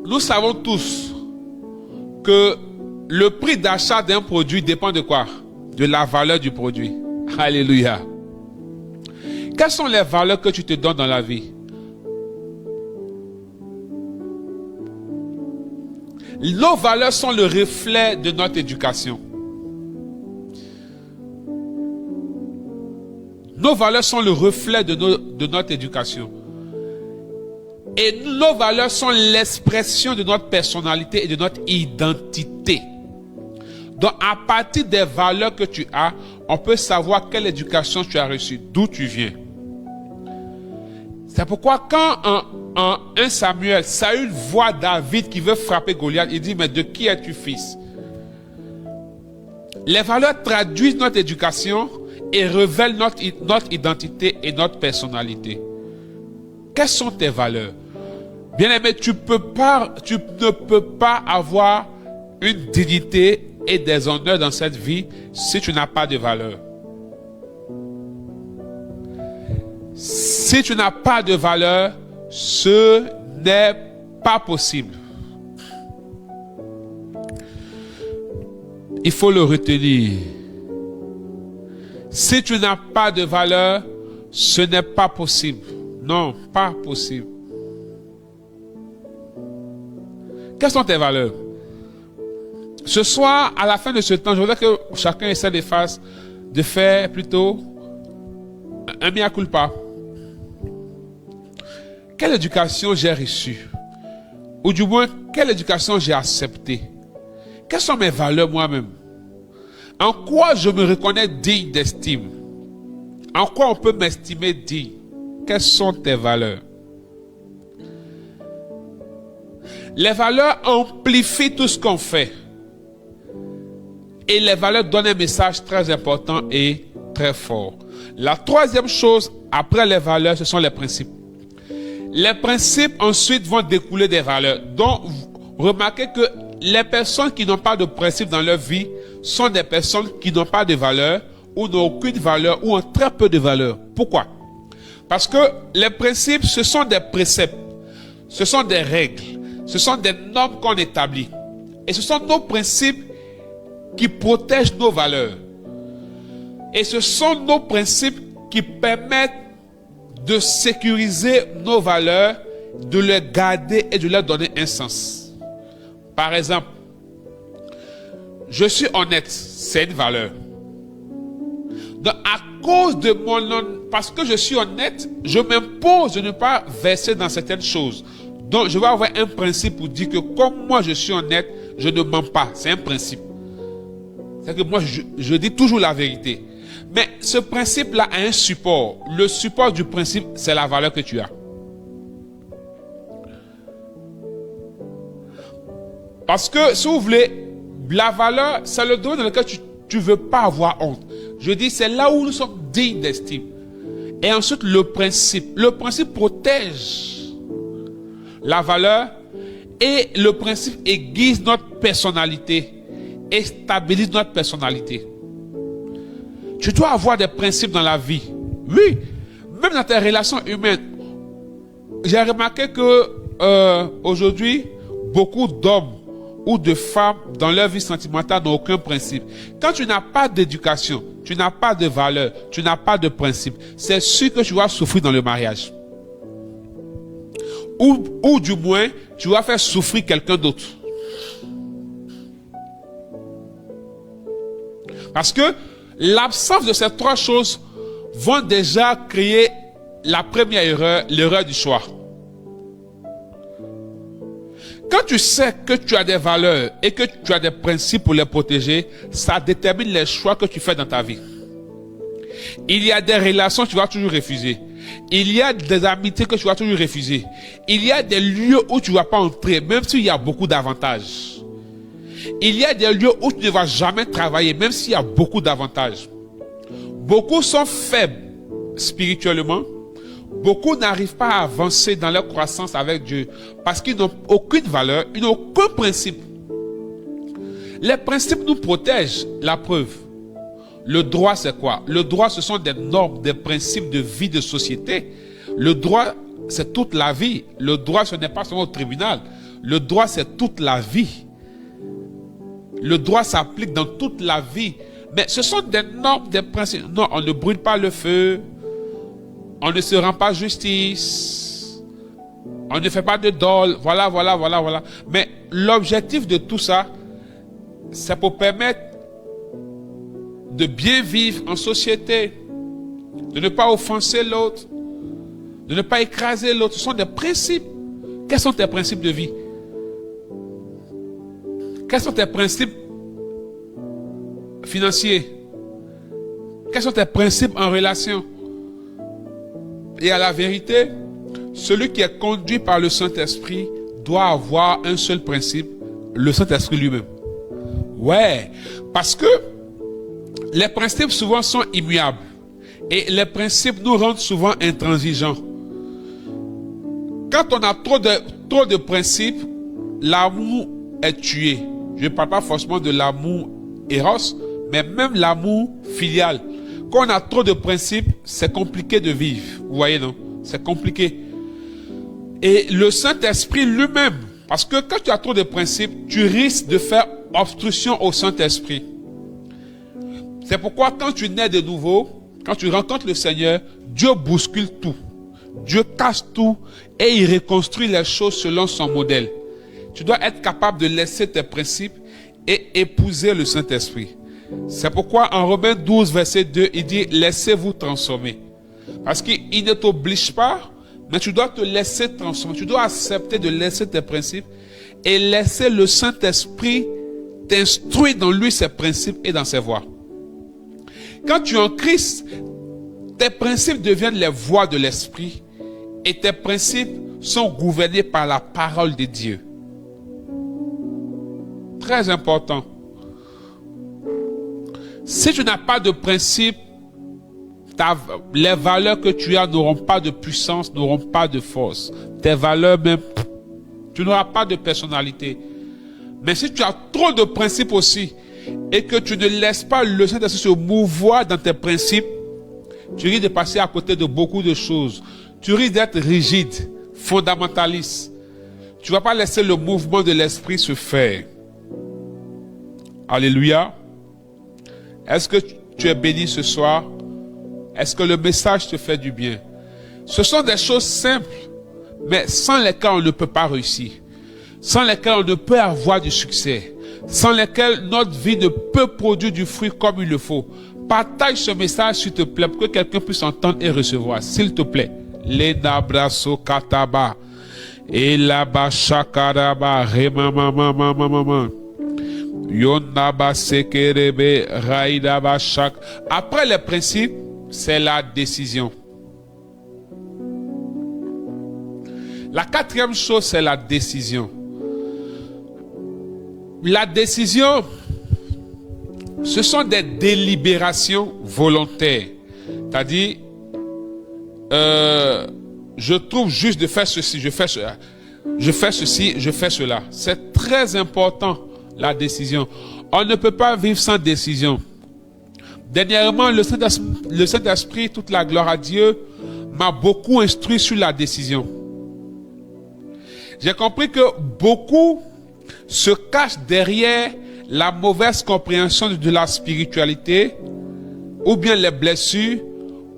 nous savons tous que le prix d'achat d'un produit dépend de quoi? De la valeur du produit. Alléluia. Quelles sont les valeurs que tu te donnes dans la vie? Nos valeurs sont le reflet de notre éducation. Nos valeurs sont le reflet de notre éducation. Et nos valeurs sont l'expression de notre personnalité et de notre identité. Donc, à partir des valeurs que tu as, on peut savoir quelle éducation tu as reçue, d'où tu viens. C'est pourquoi quand en 1 Samuel, Saül voit David qui veut frapper Goliath, il dit, mais de qui es-tu fils? Les valeurs traduisent notre éducation et révèlent notre identité et notre personnalité. Quelles sont tes valeurs? Bien-aimé, tu ne peux pas avoir une dignité et des honneurs dans cette vie si tu n'as pas de valeurs. Si tu n'as pas de valeurs, ce n'est pas possible. Il faut le retenir. Si tu n'as pas de valeur, ce n'est pas possible. Non, pas possible. Quelles sont tes valeurs? Ce soir, à la fin de ce temps, je voudrais que chacun essaie de faire plutôt un mea culpa. Quelle éducation j'ai reçue? Ou du moins, quelle éducation j'ai acceptée? Quelles sont mes valeurs moi-même? En quoi je me reconnais digne d'estime? En quoi on peut m'estimer digne? Quelles sont tes valeurs? Les valeurs amplifient tout ce qu'on fait. Et les valeurs donnent un message très important et très fort. La troisième chose, après les valeurs, ce sont les principes. Les principes ensuite vont découler des valeurs. Donc, remarquez que les personnes qui n'ont pas de principes dans leur vie sont des personnes qui n'ont pas de valeur ou n'ont aucune valeur ou ont très peu de valeur. Pourquoi? Parce que les principes, ce sont des préceptes, ce sont des règles, ce sont des normes qu'on établit. Et ce sont nos principes qui protègent nos valeurs. Et ce sont nos principes qui permettent de sécuriser nos valeurs, de les garder et de leur donner un sens. Par exemple, je suis honnête, c'est une valeur. Donc, à cause de parce que je suis honnête, je m'impose de ne pas verser dans certaines choses. Donc, je vais avoir un principe pour dire que comme moi je suis honnête, je ne mens pas. C'est un principe. C'est que moi, je dis toujours la vérité. Mais ce principe-là a un support. Le support du principe, c'est la valeur que tu as. Parce que, si vous voulez, la valeur, c'est le domaine dans lequel tu ne veux pas avoir honte. Je dis, c'est là où nous sommes dignes d'estime. Et ensuite, le principe. Le principe protège la valeur et le principe aiguise notre personnalité et stabilise notre personnalité. Tu dois avoir des principes dans la vie. Oui, même dans tes relations humaines. j'ai remarqué que aujourd'hui, beaucoup d'hommes ou de femmes dans leur vie sentimentale n'ont aucun principe. Quand tu n'as pas d'éducation, tu n'as pas de valeur, tu n'as pas de principe, c'est sûr que tu vas souffrir dans le mariage. Ou du moins, tu vas faire souffrir quelqu'un d'autre. Parce que l'absence de ces trois choses vont déjà créer la première erreur, l'erreur du choix. Quand tu sais que tu as des valeurs et que tu as des principes pour les protéger, ça détermine les choix que tu fais dans ta vie. Il y a des relations que tu vas toujours refuser. Il y a des amitiés que tu vas toujours refuser. Il y a des lieux où tu ne vas pas entrer, même s'il y a beaucoup d'avantages. Il y a des lieux où tu ne vas jamais travailler, même s'il y a beaucoup d'avantages. Beaucoup sont faibles spirituellement. Beaucoup n'arrivent pas à avancer dans leur croissance avec Dieu parce qu'ils n'ont aucune valeur, ils n'ont aucun principe. Les principes nous protègent. La preuve. Le droit, c'est quoi? Le droit, ce sont des normes, des principes de vie de société. Le droit, c'est toute la vie. Le droit, ce n'est pas seulement au tribunal. Le droit, c'est toute la vie. Le droit s'applique dans toute la vie. Mais ce sont des normes, des principes. Non, on ne brûle pas le feu. On ne se rend pas justice. On ne fait pas de dol. Voilà. Mais l'objectif de tout ça, c'est pour permettre de bien vivre en société, de ne pas offenser l'autre, de ne pas écraser l'autre. Ce sont des principes. Quels sont tes principes de vie? Quels sont tes principes financiers? Quels sont tes principes en relation? Et à la vérité, celui qui est conduit par le Saint-Esprit doit avoir un seul principe, le Saint-Esprit lui-même. Ouais, parce que les principes souvent sont immuables et les principes nous rendent souvent intransigeants. Quand on a trop de principes, l'amour est tué. Je ne parle pas forcément de l'amour éros, mais même l'amour filial. Quand on a trop de principes, c'est compliqué de vivre. Vous voyez, non? C'est compliqué. Et le Saint-Esprit lui-même, parce que quand tu as trop de principes, tu risques de faire obstruction au Saint-Esprit. C'est pourquoi quand tu nais de nouveau, quand tu rencontres le Seigneur, Dieu bouscule tout. Dieu casse tout et il reconstruit les choses selon son modèle. Tu dois être capable de laisser tes principes et épouser le Saint-Esprit. C'est pourquoi en Romains 12, verset 2, il dit « Laissez-vous transformer ». Parce qu'il ne t'oblige pas, mais tu dois te laisser transformer. Tu dois accepter de laisser tes principes et laisser le Saint-Esprit t'instruire dans lui ses principes et dans ses voies. Quand tu es en Christ, tes principes deviennent les voies de l'Esprit et tes principes sont gouvernés par la parole de Dieu. Très important. Si tu n'as pas de principe, les valeurs que tu as n'auront pas de puissance, n'auront pas de force. Tes valeurs même, tu n'auras pas de personnalité. Mais si tu as trop de principes aussi, et que tu ne laisses pas le Saint-Esprit se mouvoir dans tes principes, tu risques de passer à côté de beaucoup de choses. Tu risques d'être rigide, fondamentaliste. Tu ne vas pas laisser le mouvement de l'Esprit se faire. Alléluia. Est-ce que tu es béni ce soir? Est-ce que le message te fait du bien? Ce sont des choses simples, mais sans lesquelles on ne peut pas réussir. Sans lesquelles on ne peut avoir du succès. Sans lesquelles notre vie ne peut produire du fruit comme il le faut. Partage ce message s'il te plaît pour que quelqu'un puisse entendre et recevoir. S'il te plaît. Lena braso kataba. Elaba shakaraba remamamamamamam. Yonaba sekerebe raidaba shak. Après les principes, c'est la décision. La quatrième chose, c'est la décision. La décision, ce sont des délibérations volontaires. C'est-à-dire, je trouve juste de faire ceci, je fais cela. Je fais ceci, je fais cela. C'est très important, la décision. On ne peut pas vivre sans décision. Dernièrement, le Saint-Esprit, toute la gloire à Dieu, m'a beaucoup instruit sur la décision. J'ai compris que beaucoup se cachent derrière la mauvaise compréhension de la spiritualité ou bien les blessures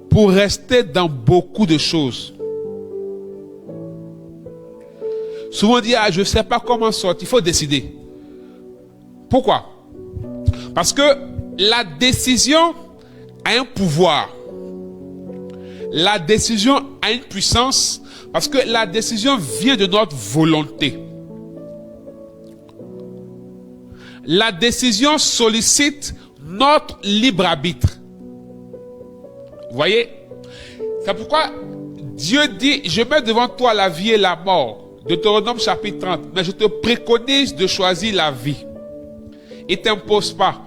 pour rester dans beaucoup de choses. Souvent on dit, je ne sais pas comment sortir, il faut décider. Pourquoi? Parce que la décision a un pouvoir. La décision a une puissance parce que la décision vient de notre volonté. La décision sollicite notre libre arbitre. Vous voyez? C'est pourquoi Dieu dit, je mets devant toi la vie et la mort. Deutéronome chapitre 30. Mais je te préconise de choisir la vie. Il ne t'impose pas.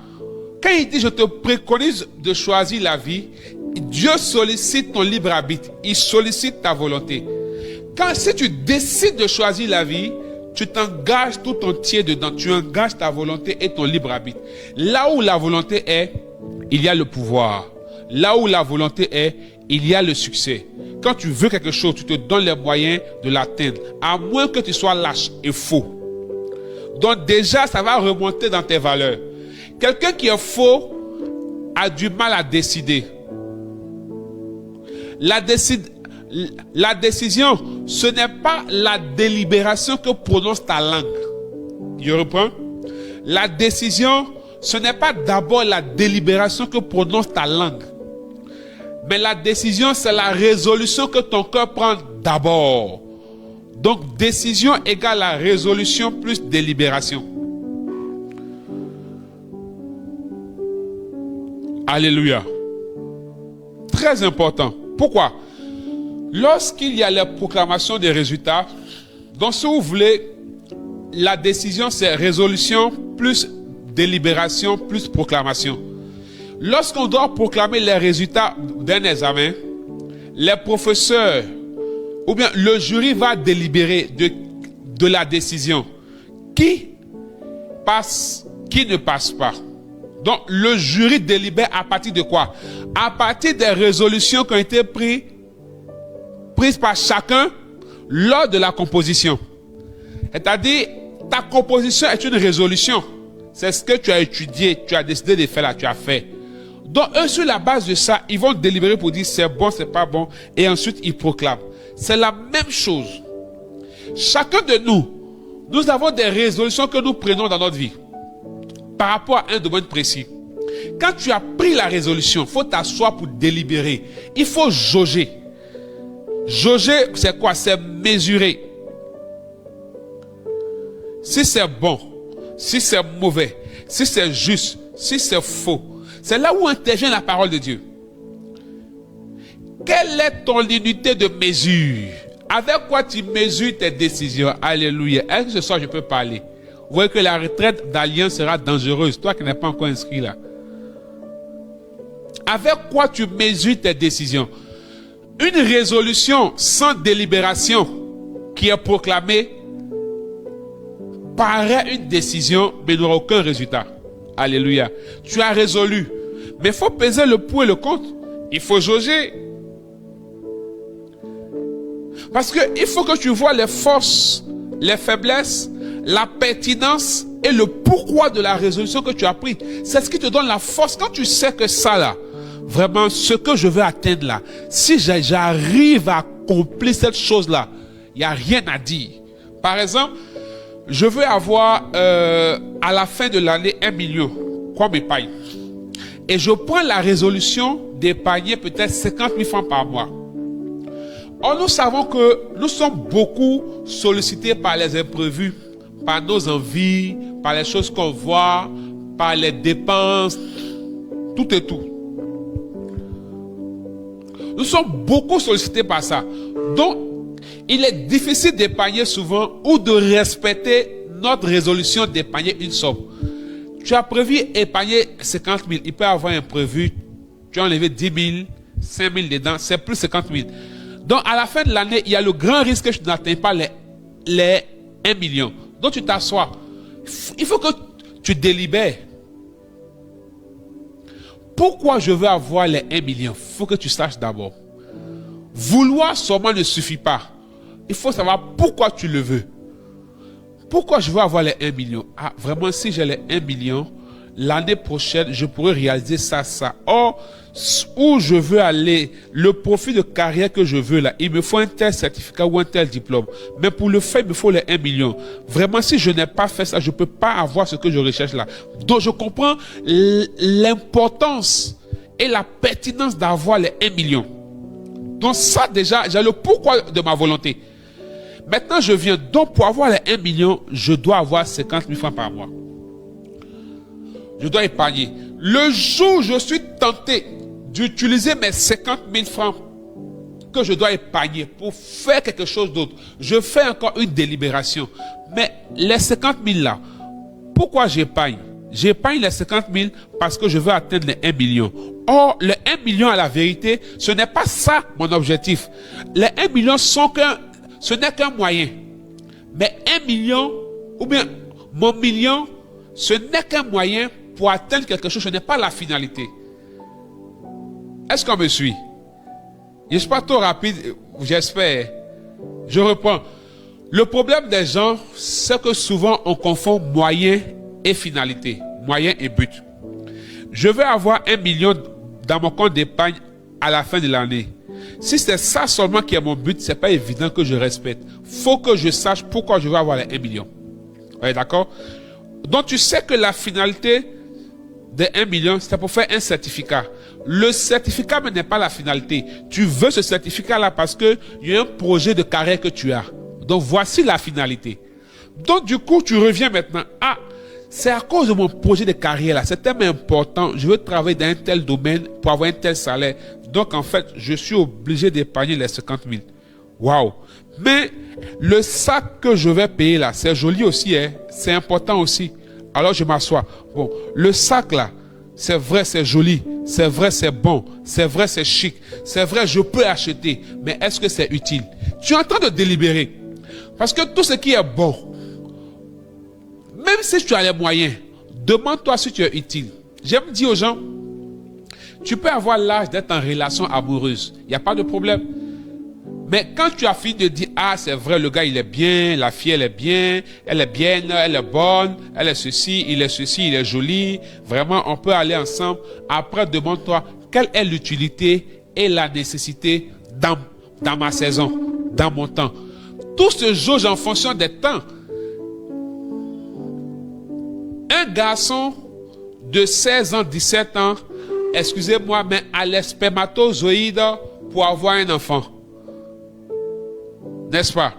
Quand il dit je te préconise de choisir la vie, Dieu sollicite ton libre arbitre. Il sollicite ta volonté. Si tu décides de choisir la vie, tu t'engages tout entier dedans. Tu engages ta volonté et ton libre arbitre. Là où la volonté est, il y a le pouvoir. Là où la volonté est, il y a le succès. Quand tu veux quelque chose, tu te donnes les moyens de l'atteindre. À moins que tu sois lâche et faux. Donc déjà, ça va remonter dans tes valeurs. Quelqu'un qui est faux a du mal à décider. La décision, ce n'est pas la délibération que prononce ta langue. Je reprends. La décision, ce n'est pas d'abord la délibération que prononce ta langue. Mais la décision, c'est la résolution que ton cœur prend d'abord. Donc, décision égale la résolution plus délibération. Alléluia. Très important. Pourquoi? Lorsqu'il y a la proclamation des résultats, donc si vous voulez, la décision c'est résolution plus délibération plus proclamation. Lorsqu'on doit proclamer les résultats d'un examen, les professeurs ou bien le jury va délibérer de la décision. Qui passe, qui ne passe pas. Donc le jury délibère à partir de quoi? À partir des résolutions qui ont été prises par chacun lors de la composition. C'est-à-dire, ta composition est une résolution. C'est ce que tu as étudié, tu as décidé de faire là, tu as fait. Donc eux, sur la base de ça, ils vont délibérer pour dire c'est bon, c'est pas bon, et ensuite ils proclament. C'est la même chose. Chacun de nous avons des résolutions que nous prenons dans notre vie par rapport à un domaine précis. Quand tu as pris la résolution, il faut t'asseoir pour délibérer. Il faut jauger. Jauger, c'est quoi? C'est mesurer. Si c'est bon, si c'est mauvais, si c'est juste, si c'est faux. C'est là où intervient la parole de Dieu. Quelle est ton unité de mesure? Avec quoi tu mesures tes décisions? Alléluia. Est-ce que ce soir je peux parler? Vous voyez que la retraite d'Alliance sera dangereuse. Toi qui n'es pas encore inscrit là. Avec quoi tu mesures tes décisions? Une résolution sans délibération qui est proclamée paraît une décision mais n'aura aucun résultat. Alléluia. Tu as résolu. Mais il faut peser le pour et le contre. Il faut jauger. Parce qu'il faut que tu vois les forces, les faiblesses, la pertinence et le pourquoi de la résolution que tu as prise. C'est ce qui te donne la force. Quand tu sais que ça là, vraiment ce que je veux atteindre là, si j'arrive à accomplir cette chose là, il n'y a rien à dire. Par exemple, je veux avoir à la fin de l'année 1 million comme épargne. Et je prends la résolution d'épargner peut-être 50 000 francs par mois. Or, nous savons que nous sommes beaucoup sollicités par les imprévus, par nos envies, par les choses qu'on voit, par les dépenses, tout et tout. Nous sommes beaucoup sollicités par ça. Donc, il est difficile d'épargner souvent ou de respecter notre résolution d'épargner une somme. Tu as prévu épargner 50 000. Il peut y avoir un prévu. Tu as enlevé 10 000, 5 000 dedans. C'est plus 50 000. Donc, à la fin de l'année, il y a le grand risque que tu n'atteignes pas les 1 million. Donc, tu t'assois. Il faut que tu délibères. Pourquoi je veux avoir les 1 million? Il faut que tu saches d'abord. Vouloir seulement ne suffit pas. Il faut savoir pourquoi tu le veux. pourquoi je veux avoir les 1 million? Ah, vraiment, si j'ai les 1 million, l'année prochaine, je pourrais réaliser ça. Or, où je veux aller, le profil de carrière que je veux là, il me faut un tel certificat ou un tel diplôme. Mais pour le faire, il me faut les 1 million. Vraiment, si je n'ai pas fait ça, je ne peux pas avoir ce que je recherche là. Donc, je comprends l'importance et la pertinence d'avoir les 1 million. Donc ça déjà, j'ai le pourquoi de ma volonté. Maintenant, je viens. Donc, pour avoir les 1 million, je dois avoir 50 000 francs par mois. Je dois épargner. Le jour où je suis tenté d'utiliser mes 50 000 francs que je dois épargner pour faire quelque chose d'autre, je fais encore une délibération. Mais les 50 000 là, pourquoi j'épargne? J'épargne les 50 000 parce que je veux atteindre les 1 million. Or, les 1 million à la vérité, ce n'est pas ça mon objectif. Les 1 million ce n'est qu'un moyen. Mais 1 million, ou bien mon million, ce n'est qu'un moyen pour atteindre quelque chose, ce n'est pas la finalité. Est-ce qu'on me suit? Je ne suis pas trop rapide, j'espère. Je reprends. Le problème des gens, c'est que souvent on confond moyen et finalité, moyen et but. Je veux avoir 1 million dans mon compte d'épargne à la fin de l'année. Si c'est ça seulement qui est mon but, c'est pas évident que je respecte. Faut que je sache pourquoi je veux avoir les 1 million. Vous êtes d'accord? Donc tu sais que la finalité de 1 million, c'est pour faire un certificat. Le certificat n'est pas la finalité. Tu veux ce certificat-là parce que il y a un projet de carrière que tu as. Donc voici la finalité. Donc du coup, tu reviens maintenant. Ah, c'est à cause de mon projet de carrière là, c'est tellement important. Je veux travailler dans un tel domaine pour avoir un tel salaire. Donc en fait, je suis obligé d'épargner les 50 000. Waouh! Mais le sac que je vais payer là, c'est joli aussi, hein? C'est important aussi. Alors je m'assois. Bon, le sac là, c'est vrai, c'est joli. C'est vrai, c'est bon. C'est vrai, c'est chic. C'est vrai, je peux acheter. Mais est-ce que c'est utile? Tu es en train de délibérer. Parce que tout ce qui est bon, même si tu as les moyens, demande-toi si tu es utile. J'aime dire aux gens, tu peux avoir l'âge d'être en relation amoureuse. Il n'y a pas de problème. Mais quand tu as fini de dire, ah, c'est vrai, le gars, il est bien, la fille, elle est bien, elle est bonne, elle est ceci, il est joli. Vraiment, on peut aller ensemble. Après, demande-toi, quelle est l'utilité et la nécessité dans ma saison, dans mon temps. Tout se jauge en fonction des temps. Un garçon de 16 ans, 17 ans, excusez-moi, mais a les spermatozoïdes pour avoir un enfant. N'est-ce pas?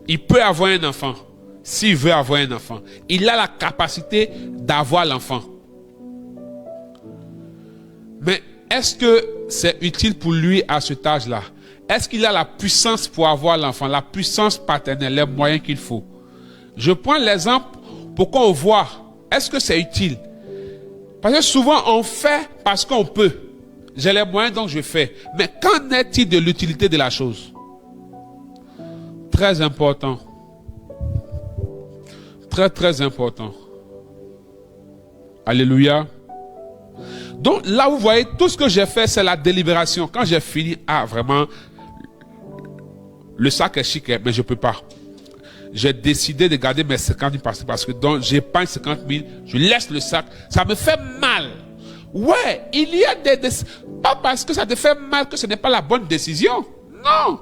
Il peut avoir un enfant. S'il veut avoir un enfant. Il a la capacité d'avoir l'enfant. Mais est-ce que c'est utile pour lui à cet âge-là? Est-ce qu'il a la puissance pour avoir l'enfant? La puissance paternelle, les moyens qu'il faut? Je prends l'exemple pour qu'on voit. Est-ce que c'est utile? Parce que souvent on fait parce qu'on peut. J'ai les moyens donc je fais. Mais qu'en est-il de l'utilité de la chose? Très important. Très très important. Alléluia. Donc là vous voyez, tout ce que j'ai fait c'est la délibération. Quand j'ai fini, ah vraiment, le sac est chic, mais je ne peux pas. J'ai décidé de garder mes 50 000 parce que donc j'épargne 50 000, je laisse le sac. Ça me fait mal. Ouais, il y a pas parce que ça te fait mal que ce n'est pas la bonne décision. Non.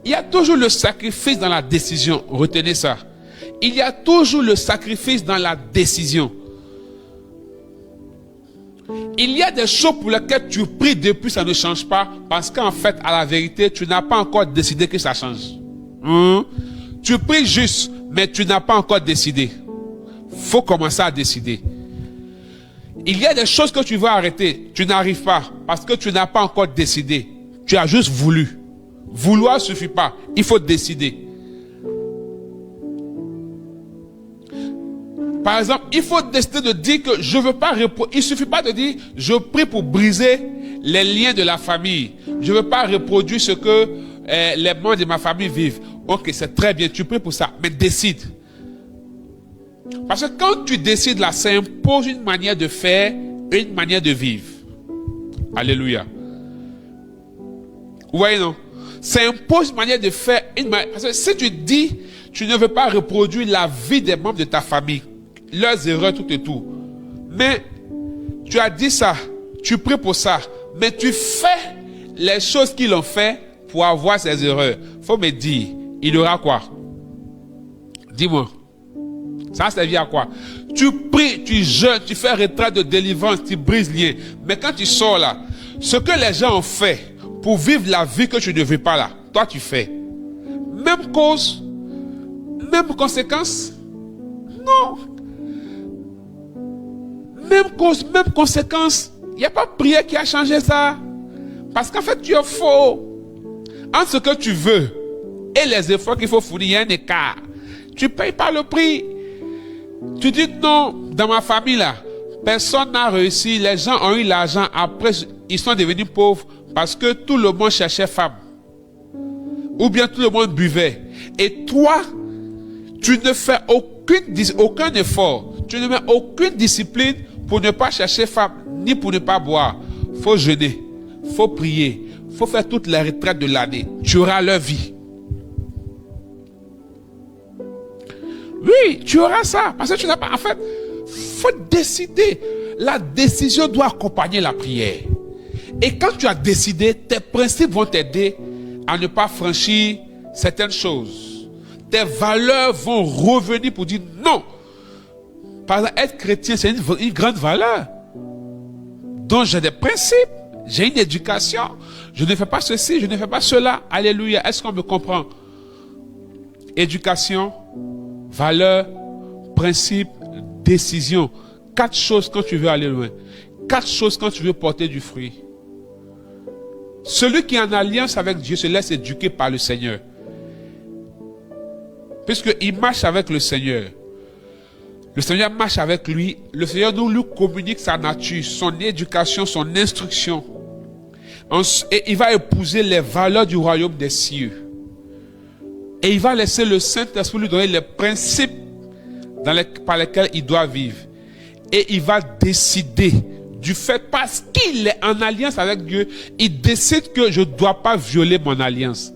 Il y a toujours le sacrifice dans la décision. Retenez ça. Il y a toujours le sacrifice dans la décision. Il y a des choses pour lesquelles tu pries depuis ça ne change pas parce qu'en fait, à la vérité, tu n'as pas encore décidé que ça change. Tu pries juste, mais tu n'as pas encore décidé. Faut commencer à décider. Il y a des choses que tu veux arrêter, tu n'arrives pas parce que tu n'as pas encore décidé. Tu as juste voulu. Vouloir suffit pas, il faut décider. Par exemple, il faut décider de dire que je veux pas reproduire. Il suffit pas de dire je prie pour briser les liens de la famille. Je veux pas reproduire ce que les membres de ma famille vivent. Ok, c'est très bien, tu pries pour ça, mais décide. Parce que quand tu décides là, ça impose une manière de faire, une manière de vivre. Alléluia. Vous voyez, non? Ça impose une manière de faire. Parce que si tu dis, tu ne veux pas reproduire la vie des membres de ta famille, leurs erreurs, tout et tout. Mais tu as dit ça, tu pries pour ça, mais tu fais les choses qu'ils ont fait pour avoir ces erreurs. Faut me dire, il y aura quoi? Dis-moi. Ça servir à quoi? Tu pries, tu jeûnes, tu fais retraite de délivrance, tu brises lien. Mais quand tu sors là, ce que les gens ont fait pour vivre la vie que tu ne veux pas là, toi tu fais. Même cause, même conséquence? Non. Même cause, même conséquence. Il n'y a pas prière qui a changé ça. Parce qu'en fait, tu es faux. Entre ce que tu veux et les efforts qu'il faut fournir, il y a un écart. Tu ne payes pas le prix. Tu dis non, dans ma famille là, personne n'a réussi. Les gens ont eu l'argent. Après, ils sont devenus pauvres parce que tout le monde cherchait femme. Ou bien tout le monde buvait. Et toi, tu ne fais aucun effort. Tu ne mets aucune discipline pour ne pas chercher femme, ni pour ne pas boire. Faut jeûner, faut prier, faut faire toutes les retraites de l'année. Tu auras leur vie. Oui, tu auras ça. Parce que tu n'as pas... En fait, faut décider. La décision doit accompagner la prière. Et quand tu as décidé, tes principes vont t'aider à ne pas franchir certaines choses. Tes valeurs vont revenir pour dire non. Par exemple, être chrétien, c'est une grande valeur. Donc j'ai des principes, j'ai une éducation. Je ne fais pas ceci, je ne fais pas cela. Alléluia. Est-ce qu'on me comprend? Éducation, valeur, principe, décision. 4 choses quand tu veux aller loin. 4 choses quand tu veux porter du fruit. Celui qui est en alliance avec Dieu se laisse éduquer par le Seigneur. Puisqu'il marche avec le Seigneur. Le Seigneur marche avec lui. Le Seigneur nous lui communique sa nature, son éducation, son instruction. Et il va épouser les valeurs du royaume des cieux. Et il va laisser le Saint-Esprit lui donner les principes par lesquels il doit vivre. Et il va décider du fait, parce qu'il est en alliance avec Dieu, il décide que je ne dois pas violer mon alliance.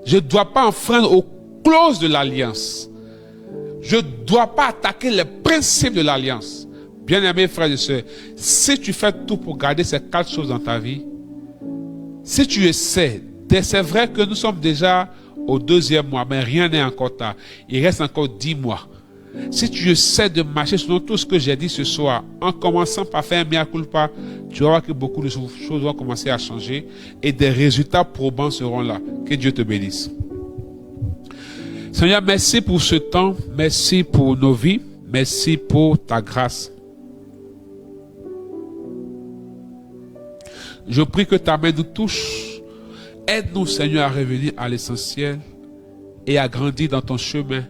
Je ne dois pas enfreindre aux clauses de l'alliance. Je ne dois pas attaquer les principes de l'alliance. Bien-aimés frères et sœurs, si tu fais tout pour garder ces 4 choses dans ta vie, si tu essaies, c'est vrai que nous sommes déjà au 2e mois, mais rien n'est encore tard. Il reste encore 10 mois. Si tu essaies de marcher selon tout ce que j'ai dit ce soir, en commençant par faire un mea culpa, tu vas voir que beaucoup de choses vont commencer à changer et des résultats probants seront là. Que Dieu te bénisse. Seigneur, merci pour ce temps, merci pour nos vies, merci pour ta grâce. Je prie que ta main nous touche. Aide-nous, Seigneur, à revenir à l'essentiel et à grandir dans ton chemin.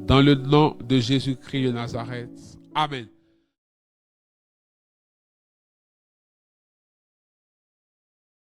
Dans le nom de Jésus-Christ de Nazareth. Amen.